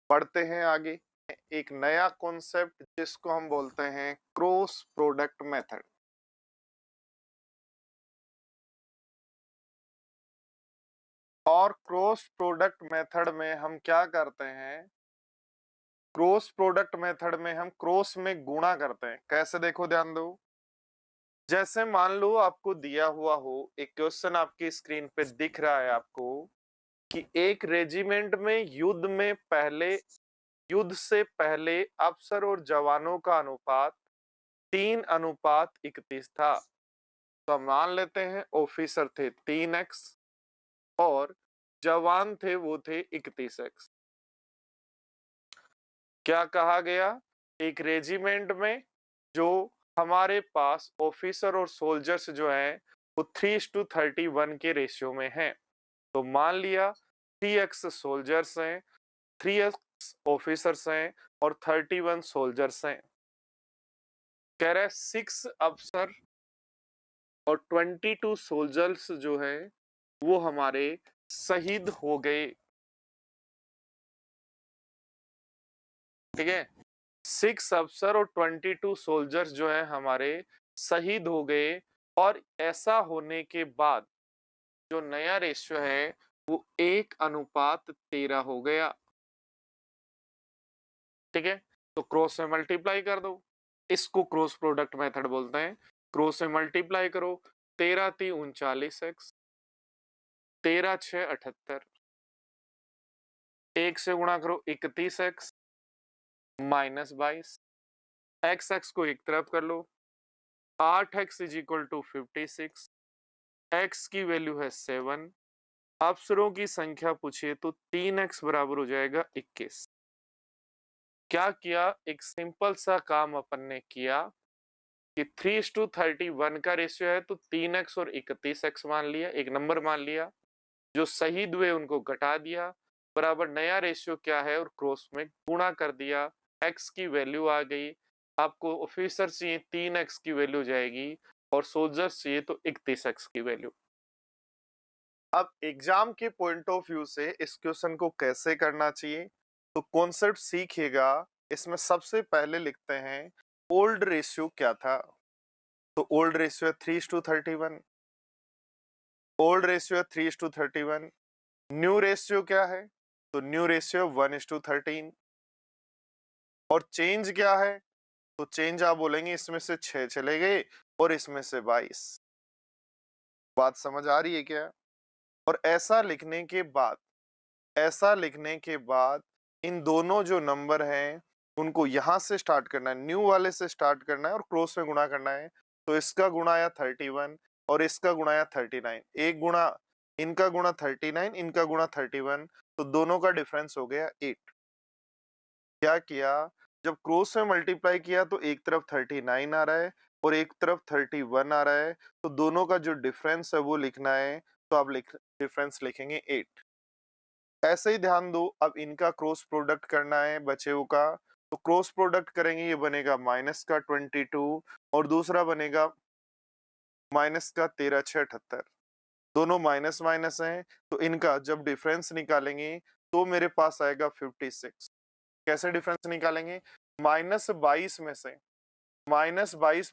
पढ़ते हैं आगे एक नया कॉन्सेप्ट जिसको हम बोलते हैं क्रॉस प्रोडक्ट मेथड। और क्रॉस प्रोडक्ट मेथड में हम क्या करते हैं? क्रॉस प्रोडक्ट मेथड में हम क्रॉस में गुणा करते हैं। कैसे? देखो, ध्यान दो। जैसे मान लो आपको दिया हुआ हो, एक क्वेश्चन आपकी स्क्रीन पे दिख रहा है आपको कि एक रेजिमेंट में युद्ध से पहले अफसर और जवानों का अनुपात 3:31 था। तो हम मान लेते हैं ऑफिसर थे 3x और जवान थे वो थे 31x। क्या कहा गया? एक रेजिमेंट में जो हमारे पास ऑफिसर और सोल्जर्स जो हैं वो 3:31 के रेशियो में हैं। तो मान लिया 3x सोल्जर्स हैं, 3x ऑफिसर्स हैं और 31 सोल्जर्स हैं। कह रहे 6 अफसर और 22 सोल्जर्स जो है वो हमारे शहीद हो गए। ठीक है, 6 अफसर और 22 सोल्जर्स जो है हमारे शहीद हो गए। और ऐसा होने के बाद जो नया रेशियो है वो 1:13 हो गया। ठीक है, तो क्रॉस में मल्टीप्लाई कर दो, इसको क्रॉस प्रोडक्ट मेथड बोलते हैं। क्रॉस में मल्टीप्लाई करो, 13×3 = 39x, 13×6 = 78, 1 से गुणा करो 31x -22, x को एक तरफ कर लो, 8x = 56, x की वैल्यू है 7, अफसरों की संख्या पूछिए तो 3x बराबर हो जाएगा 21। क्या किया? एक सिंपल सा काम अपन ने किया कि 3:31 का रेशियो है तो 3x और 31x मान लिया, एक नंबर मान लिया, जो शहीद हुए उनको घटा दिया, बराबर नया रेशियो क्या है और क्रॉस में गुणा कर दिया। x की वैल्यू आ गई, आपको ऑफिसर चाहिए 3x की वैल्यू जाएगी और सोल्जर्स चाहिए तो 31x की वैल्यू। अब एग्जाम के पॉइंट ऑफ व्यू से इस क्वेश्चन को कैसे करना चाहिए तो कॉन्सेप्ट सीखिएगा। इसमें सबसे पहले लिखते हैं ओल्ड रेशियो क्या था। तो ओल्ड रेशियो है 3:31, ओल्ड रेशियो है 3:31। न्यू रेशियो क्या है? तो न्यू रेशियो 1:13। और चेंज क्या है? तो चेंज आप बोलेंगे इसमें से 6 चले गए और इसमें से 22। बात समझ आ रही है क्या? और ऐसा लिखने के बाद इन दोनों जो नंबर हैं उनको यहां से स्टार्ट करना है, न्यू वाले से स्टार्ट करना है और क्रॉस में गुणा करना है। तो इसका गुणा आया 31 और इसका गुणा आया 39। एक गुणा इनका गुणा 39, इनका गुणा 31, तो दोनों का डिफरेंस हो गया 8। क्या किया? जब क्रॉस में मल्टीप्लाई किया तो एक तरफ 39 आ रहा है और एक तरफ 31 आ रहा है, तो दोनों का जो डिफरेंस है वो लिखना है। तो आप डिफरेंस लिखेंगे 8। ऐसे ही ध्यान दो, अब इनका क्रॉस प्रोडक्ट करना है बचे हुए का। तो क्रॉस प्रोडक्ट करेंगे, ये बनेगा माइनस का 22 और दूसरा बनेगा माइनस का 13 6 78। दोनों माइनस माइनस हैं, तो इनका जब डिफरेंस निकालेंगे तो मेरे पास आएगा 56। कैसे डिफरेंस निकालेंगे? माइनस 22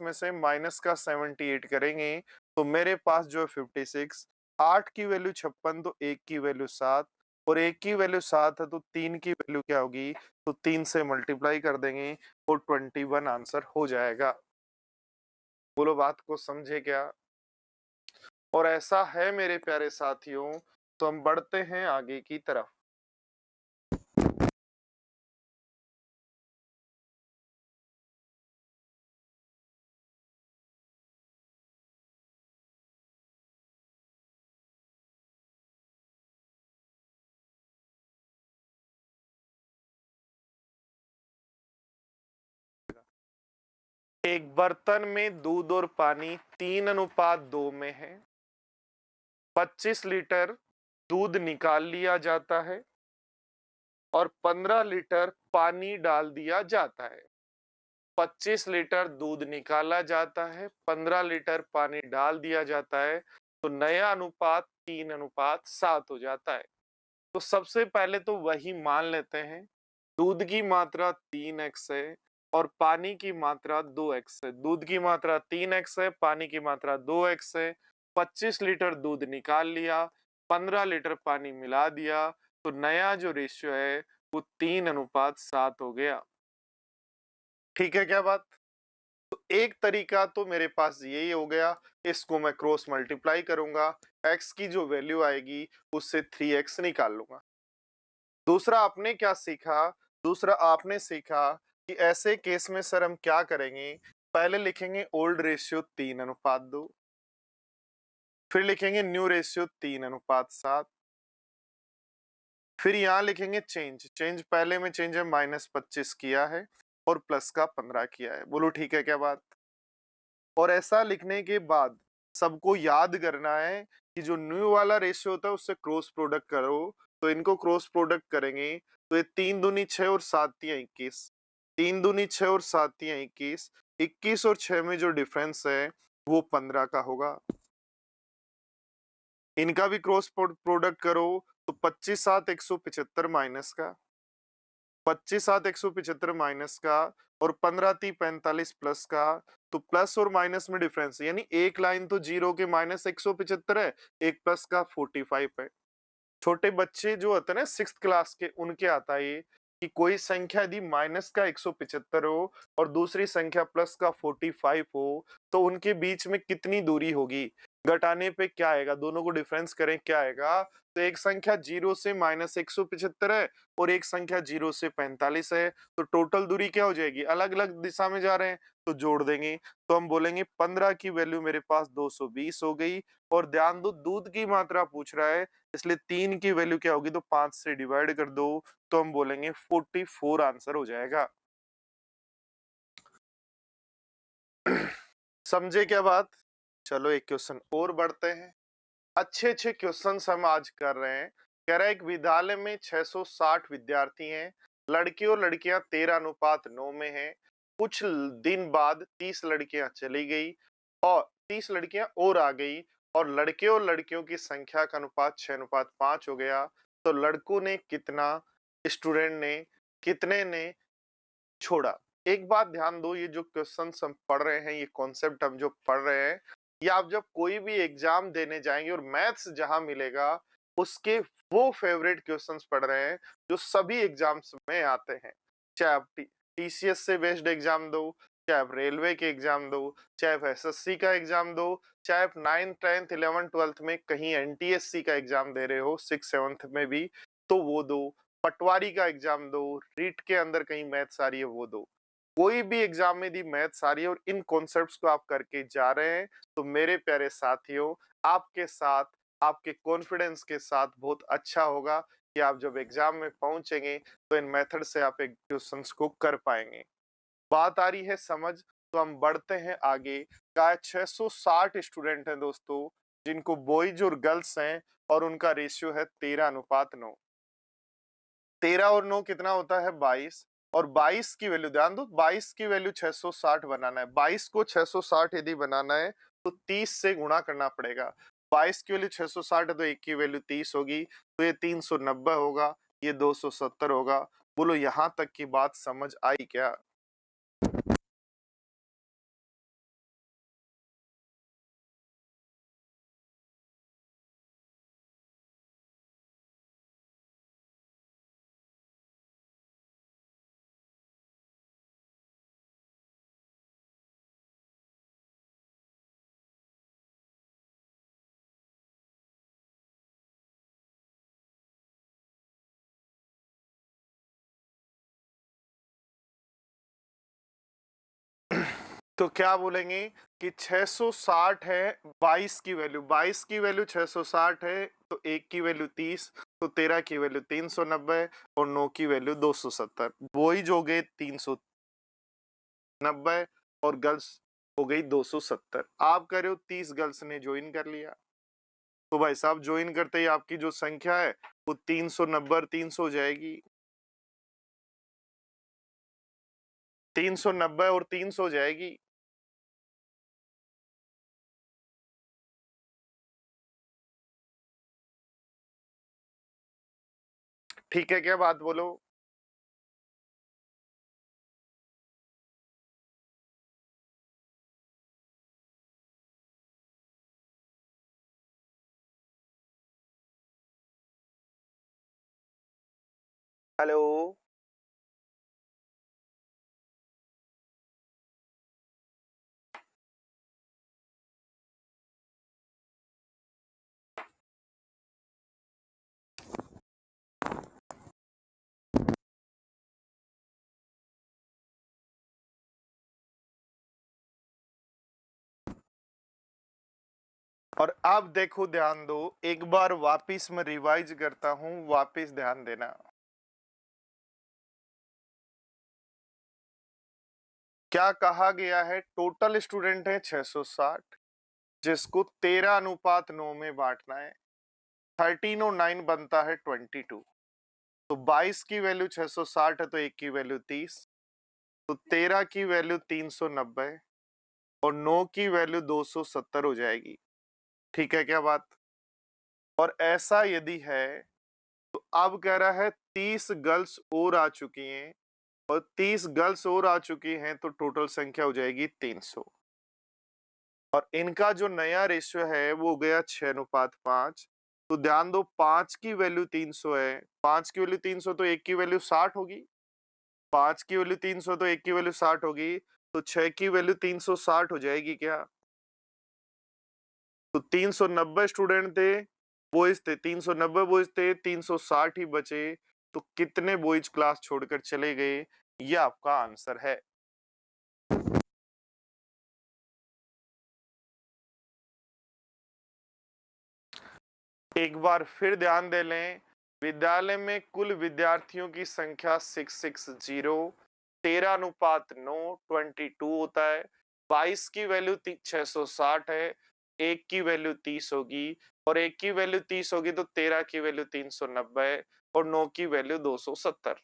में से माइनस का 78 करेंगे तो मेरे पास जो है 56। 8 की वैल्यू 56, तो 1 की वैल्यू 7 और 1 की वैल्यू 7 है तो 3 की वैल्यू क्या होगी? तो 3 से मल्टीप्लाई कर देंगे और 21 आंसर हो जाएगा। बोलो बात को समझे क्या? और ऐसा है मेरे प्यारे साथियों। तो हम बढ़ते हैं आगे की तरफ। एक बर्तन में दूध और पानी 3:2 में है। 25 लीटर दूध निकाल लिया जाता है और 15 लीटर पानी डाल दिया जाता है। 25 लीटर दूध निकाला जाता है, 15 लीटर पानी डाल दिया जाता है, तो नया अनुपात 3:7 हो जाता है। तो सबसे पहले तो वही मान लेते हैं, दूध की मात्रा 3x है और पानी की मात्रा 2x है। दूध की मात्रा 3x है, पानी की मात्रा 2x है। 25 लीटर दूध निकाल लिया, 15 लीटर पानी मिला दिया, तो नया जो रेशियो है वो 3:7 हो गया। ठीक है क्या बात? तो एक तरीका तो मेरे पास यही हो गया, इसको मैं क्रॉस मल्टीप्लाई करूंगा, x की जो वैल्यू आएगी उससे 3x निकाल लूंगा। दूसरा आपने क्या सीखा? दूसरा आपने सीखा कि ऐसे केस में सर हम क्या करेंगे? पहले लिखेंगे ओल्ड रेशियो 3:2, फिर लिखेंगे न्यू रेशियो 3:7, फिर यहां लिखेंगे चेंज। चेंज पहले में चेंज है -25 किया है और प्लस का 15 किया है। बोलो ठीक है क्या बात? और ऐसा लिखने के बाद सबको याद करना है कि जो न्यू वाला रेशियो होता है उससे क्रॉस प्रोडक्ट करो। तो इनको क्रॉस प्रोडक्ट करेंगे तो ये 3 दूनी 6 और 7 तियां 21। 3 दूनी 6 और 7 तियां 21। 21 और 6 में जो डिफरेंस है वो 15 का होगा। इनका भी क्रॉस प्रोडक्ट करो तो 25 7 175 माइनस का, 25 7 175 माइनस का और 15 3 45 प्लस का। तो प्लस और माइनस में डिफरेंस, यानी एक लाइन तो जीरो के -175 है, एक प्लस का 45 है। छोटे बच्चे जो होते हैं ना 6th क्लास के, उनके आता है ये कि कोई संख्या यदि माइनस का 175 हो और दूसरी संख्या प्लस का 45 हो तो उनके बीच में कितनी दूरी होगी? घटाने पे क्या आएगा? दोनों को डिफरेंस करें क्या आएगा? तो एक संख्या 0 से -175 है और एक संख्या 0 से 45 है, तो टोटल दूरी क्या हो जाएगी? अलग अलग दिशा में जा रहे हैं तो जोड़ देंगे। तो हम बोलेंगे 15 की वैल्यू मेरे पास 220 हो गई। और ध्यान दो दूध की मात्रा पूछ रहा है, इसलिए 3 की वैल्यू क्या होगी? तो 5 से डिवाइड कर दो, तो हम बोलेंगे 44 आंसर हो जाएगा। समझे क्या बात? चलो एक क्वेश्चन और बढ़ते हैं। अच्छे अच्छे क्वेश्चंस हम आज कर रहे हैं। कह रहा है एक विद्यालय में 660 विद्यार्थी हैं, लड़के और लड़कियां 13:9 में हैं। कुछ दिन बाद 30 लड़कियां चली गई और 30 लड़कियां और आ गई और लड़के और लड़कियों की संख्या का अनुपात 6:5 हो गया। तो लड़कों ने कितना, स्टूडेंट ने कितने ने छोड़ा? एक बात ध्यान दो, ये जो क्वेश्चंस हम पढ़ रहे हैं, ये कॉन्सेप्ट हम जो पढ़ रहे हैं, ये आप जब कोई भी एग्जाम देने जाएंगे और मैथ्स जहां मिलेगा उसके वो फेवरेट क्वेश्चंस पढ़ रहे हैं जो सभी एग्जाम्स में आते हैं। चाहे आप टीसीएस से बेस्ड एग्जाम दो, चाहे आप रेलवे के एग्जाम दो, चाहे आप एसएससी का एग्जाम दो, चाहे आप 9th 10th 11th 12th में कहीं एनटीएससी का एग्जाम दे रहे हो 6th 7th में भी, तो वो दो। पटवारी का एग्जाम दो, रीट के अंदर कहीं मैथ्स आ रही है वो दो। कोई भी एग्जाम में यदि मैथ्स आ रही है और इन कॉन्सेप्ट्स को आप करके जा रहे हैं, तो मेरे प्यारे साथियों, आपके साथ, आपके कॉन्फिडेंस के साथ बहुत अच्छा होगा कि आप जब एग्जाम में पहुंचेंगे तो इन मेथड से आप एक क्वेश्चंस को कर पाएंगे। बात आ रही है समझ, तो हम बढ़ते हैं आगे। क्या 660 स्टूडेंट हैं दोस्तों, जिनको बॉयज और गर्ल्स हैं, और उनका रेशियो है 13:9। 13 और 9 कितना होता है? 22। और 22 की वैल्यू ध्यान दो, 22 की वैल्यू 660 बनाना है। 22 को 660 यदि बनाना है तो 30 से गुणा करना पड़ेगा। 22 की वैल्यू 660 है तो 1 की वैल्यू 30 होगी, तो ये 390 होगा, ये 270 होगा। बोलो यहां तक की बात समझ आई क्या? तो क्या बोलेंगे कि 660 है 22 की वैल्यू, 22 की वैल्यू 660 है तो 1 की वैल्यू 30, तो 13 की वैल्यू 390 और 9 की वैल्यू 270। बॉयज हो गए 390 और गर्ल्स हो गई 270। आप कह रहे हो 30 गर्ल्स ने ज्वाइन कर लिया, तो भाई साहब ज्वाइन करते ही आपकी जो संख्या है वो 390 और 300 हो जाएगी। 390 और 300 हो जाएगी। ठीक है क्या बात बोलो? हेलो। और अब देखो ध्यान दो, एक बार वापिस मैं रिवाइज करता हूं, वापिस ध्यान देना। क्या कहा गया है? टोटल स्टूडेंट है 660, जिसको 13:9 में बांटना है। 13 और 9 बनता है 22। तो 22 की वैल्यू 660 है तो 1 की वैल्यू 30, तो 13 की वैल्यू 390 और 9 की वैल्यू 270 हो जाएगी। ठीक है क्या बात? और ऐसा यदि है तो अब कह रहा है 30 गर्ल्स और आ चुकी हैं, और 30 गर्ल्स और आ चुकी हैं तो टोटल संख्या हो जाएगी 300। और इनका जो नया रेशियो है वो हो गया 6:5। तो ध्यान दो, 5 की वैल्यू 300 है, 5 की वैल्यू 300 तो 1 की वैल्यू 60 होगी। 5 की वैल्यू 300 तो 1 की वैल्यू 60 होगी, तो 6 की वैल्यू 360 हो जाएगी क्या? तो 390 स्टूडेंट थे, बॉयज थे 390 बॉयज थे, 360 ही बचे, तो कितने बॉयज क्लास छोड़कर चले गए? ये आपका आंसर है। एक बार फिर ध्यान दे लें, विद्यालय में कुल विद्यार्थियों की संख्या 660, 13:9 22 होता है। 22 की वैल्यू 660 है, 1 की वैल्यू 30 होगी, और 1 की वैल्यू 30 होगी तो 13 की वैल्यू 390 और 9 की वैल्यू 270।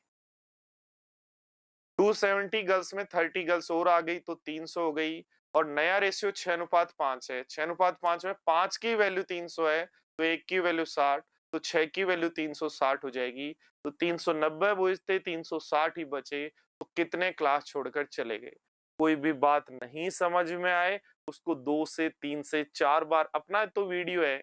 270 गर्ल्स में 30 गर्ल्स और आ गई तो 300 हो गई, और नया रेशियो 6:5 है। 6:5 में 5 की वैल्यू 300 है तो 1 की वैल्यू 60, तो 6 की वैल्यू 360 हो जाएगी। तो 390 बॉयज थे, 360 ही बचे, तो कितने क्लास छोड़कर चले गए? कोई भी बात नहीं समझ में आए, उसको 2 से 3 से 4 बार, अपना तो वीडियो है,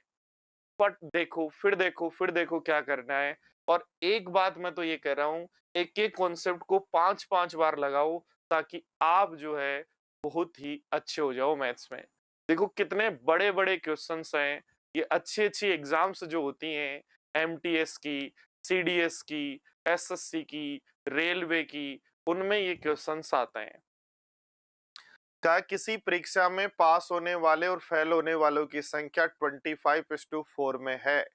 बट देखो फिर देखो फिर देखो क्या करना है। और एक बात मैं तो ये कह रहा हूँ, एक-एक कॉन्सेप्ट को 5-5 बार लगाओ ताकि आप जो है बहुत ही अच्छे हो जाओ मैथ्स में। देखो कितने बड़े-बड़े क्वेश्चन्स हैं, ये अच्छी-अच्छी एग्ज़ाम्स जो होती हैं, एमटीएस की, सीडीएस की, एसएससी की, रेलवे की, उनमें ये क्वेश्चन्स आते हैं। क्या किसी परीक्षा में पास होने वाले और फेल होने वालों की संख्या 25:4 में है?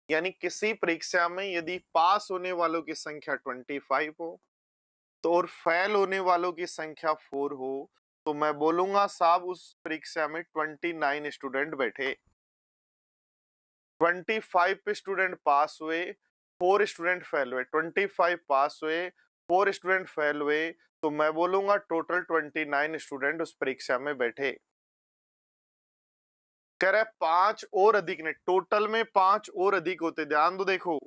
यानी किसी परीक्षा में यदि पास होने वालों की संख्या 25 हो तो और फेल होने वालों की संख्या 4 हो, तो मैं बोलूंगा साहब उस परीक्षा में 29 स्टूडेंट बैठे। 25 स्टूडेंट पास हुए, 4 स्टूडेंट फेल हुए। 25 पास हुए, 4 स्टूडेंट फेल हुए, तो मैं बोलूंगा टोटल 29 स्टूडेंट उस परीक्षा में बैठे। कह रहा है 5 और अधिक ने, टोटल में 5 और अधिक होते, ध्यान दो देखो,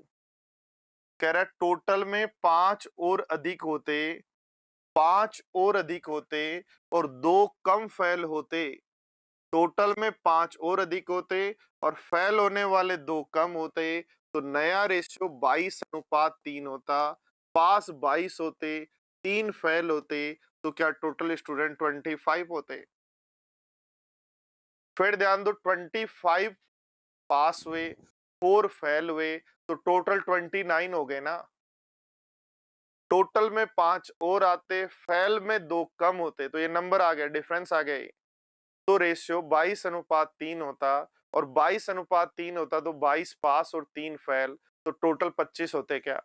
कह रहा है टोटल में 5 और अधिक होते, 5 और अधिक होते और 2 कम फेल होते। टोटल में 5 और अधिक होते और फेल होने वाले 2 कम होते, तो नया रेशियो 22:3 होता। पास 22 होते, 3 फेल होते, तो क्या टोटल स्टूडेंट 25 होते? फिर ध्यान दो, 25 पास हुए, 4 फेल हुए, तो टोटल 29 हो गए ना। टोटल में 5 और आते, फेल में 2 कम होते, तो ये नंबर आ गया, डिफरेंस आ गया ये। तो रेशियो 22:3 होता, और 22:3 होता तो 22 पास और 3 फेल, तो टोटल 25 होते क्या?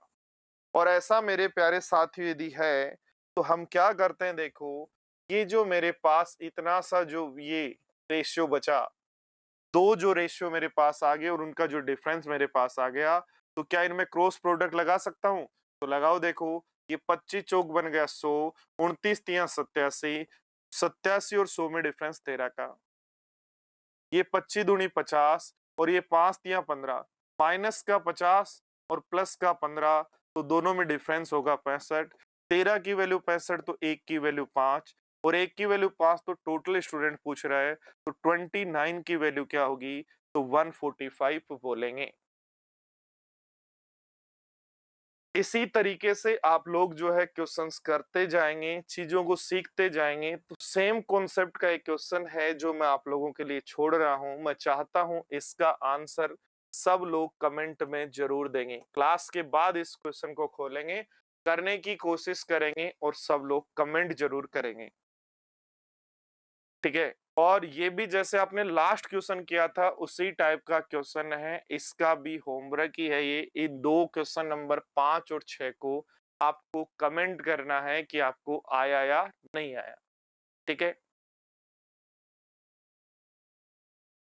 और ऐसा मेरे प्यारे साथियों यदि है, तो हम क्या करते हैं देखो, ये जो मेरे पास इतना सा जो ये रेशियो बचा, 2 जो रेशियो मेरे पास आ गए और उनका जो डिफरेंस मेरे पास आ गया, तो क्या इनमें क्रॉस प्रोडक्ट लगा सकता हूँ? तो लगाओ देखो, ये 25 चौक बन गया 100, 29 तियां 87, 87 और 100 में डिफरेंस 13 का। ये 25 दूनी 50 और ये 5 तियां 15, माइनस का 50 और प्लस का 15, तो दोनों में डिफरेंस होगा 65। 13 की वैल्यू 65, तो 1 की वैल्यू 5 और 1 की वैल्यू 5, तो टोटल स्टूडेंट पूछ रहा है, तो 29 की वैल्यू क्या होगी? तो 145 बोलेंगे। इसी तरीके से आप लोग जो है क्वेश्चंस करते जाएंगे, चीजों को सीखते जाएंगे, तो सेम कॉन्सेप्ट का एक क्वेश्चन है जो मैं आप लोगों के लिए छोड़ रहा हूं। मैं चाहता हूं इसका आंसर सब लोग कमेंट में जरूर देंगे। क्लास के बाद इस क्वेश्चन को खोलेंगे, करने की कोशिश करेंगे और सब लोग कमेंट जरूर करेंगे, ठीक है? और ये भी जैसे आपने लास्ट क्वेश्चन किया था उसी टाइप का क्वेश्चन है, इसका भी होमवर्क ही है ये। इन दो क्वेश्चन नंबर 5 और 6 को आपको कमेंट करना है कि आपको आया या नहीं आया, ठीक है?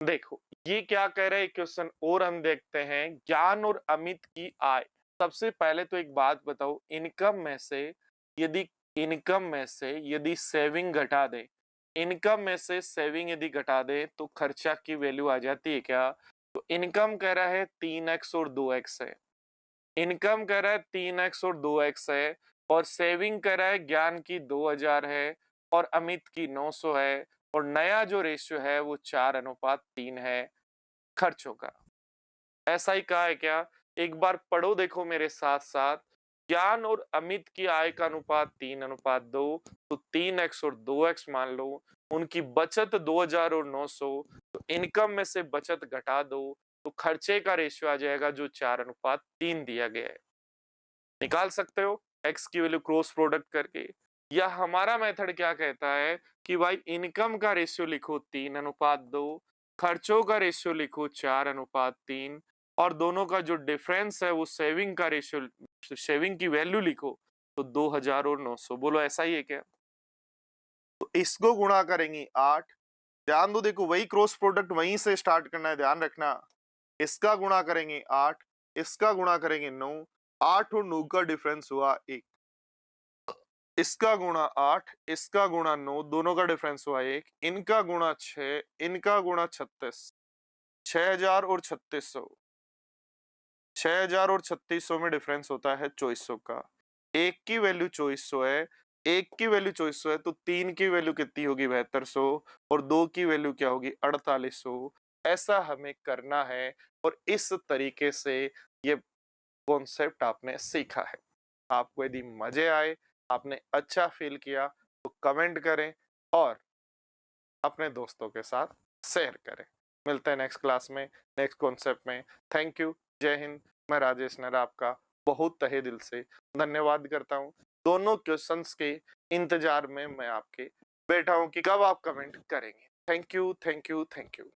देखो ये क्या कह रहे हैं क्वेश्चन, और हम देखते हैं, ज्ञान और अमित की आय। सबसे पहले तो एक बात बताओ, इनकम में से यदि इनकम में से यदि सेविंग घटा दे, इनकम में से सेविंग यदि घटा दे तो खर्चा की वैल्यू आ जाती है क्या? तो इनकम कह रहा है 3x और 2x है, इनकम कह रहा है 3x और 2x है, और सेविंग कह रहा है ज्ञान की 2000 है और अमित की 900 है, और नया जो रेशियो है वो 4:3 है खर्चों का। ऐसा ही कहा है क्या? एक बार पढ़ो देखो मेरे साथ साथ, ज्ञान और अमित की आय का अनुपात 3:2, तो 3x और 2x मान लो। उनकी बचत 2000 और 900, तो इनकम में से बचत घटा दो, तो खर्चे का रेशियो आ जाएगा जो 4:3 दिया गया है। निकाल सकते हो x की वैल्यू क्रॉस प्रोडक्ट करके। या हमारा मेथड क्या कहता है कि भाई इनकम का रेशियो लिखो 3:2, खर्चों का रेशियो लिखो 4:3, और दोनों का जो डिफरेंस है वो सेविंग का रेशियो, सेविंग की वैल्यू लिखो, तो 2000 और 900। बोलो ऐसा ही है क्या? तो इसको गुणा करेंगे 8। ध्यान दो देखो, वही क्रॉस प्रोडक्ट वहीं से स्टार्ट करना है, ध्यान रखना। इसका गुणा करेंगे 8, इसका गुणा करेंगे 9, 8 और 9 का डिफरेंस हुआ 1, इसका गुणा 8, इसका गुणा 9, दोनों का डिफरेंस हुआ 1, इनका गुणा 6, इनका गुणा 36, 6000 और 3600, 6000 और 3600 में डिफरेंस होता है 2400 का। एक की वैल्यू 2400 है, एक की वैल्यू 2400 है, तो तीन की वैल्यू कितनी होगी? 7200, और दो की वैल्यू क्या होगी? 4800। ऐसा हमें करना है, और इस तरीके से ये कॉन्सेप्ट आपने सीखा है। आपको यदि मजे आए, आपने अच्छा फील किया तो कमेंट करें और अपने दोस्तों के साथ शेयर करें। मिलते हैं नेक्स्ट क्लास में, नेक्स्ट कॉन्सेप्ट में। Thank you. जय हिंद। मैं राजेश नरा आपका बहुत तहे दिल से धन्यवाद करता हूँ। दोनों क्वेश्चंस के इंतजार में मैं आपके बैठा हूँ कि कब आप कमेंट करेंगे। Thank you, thank you, thank you.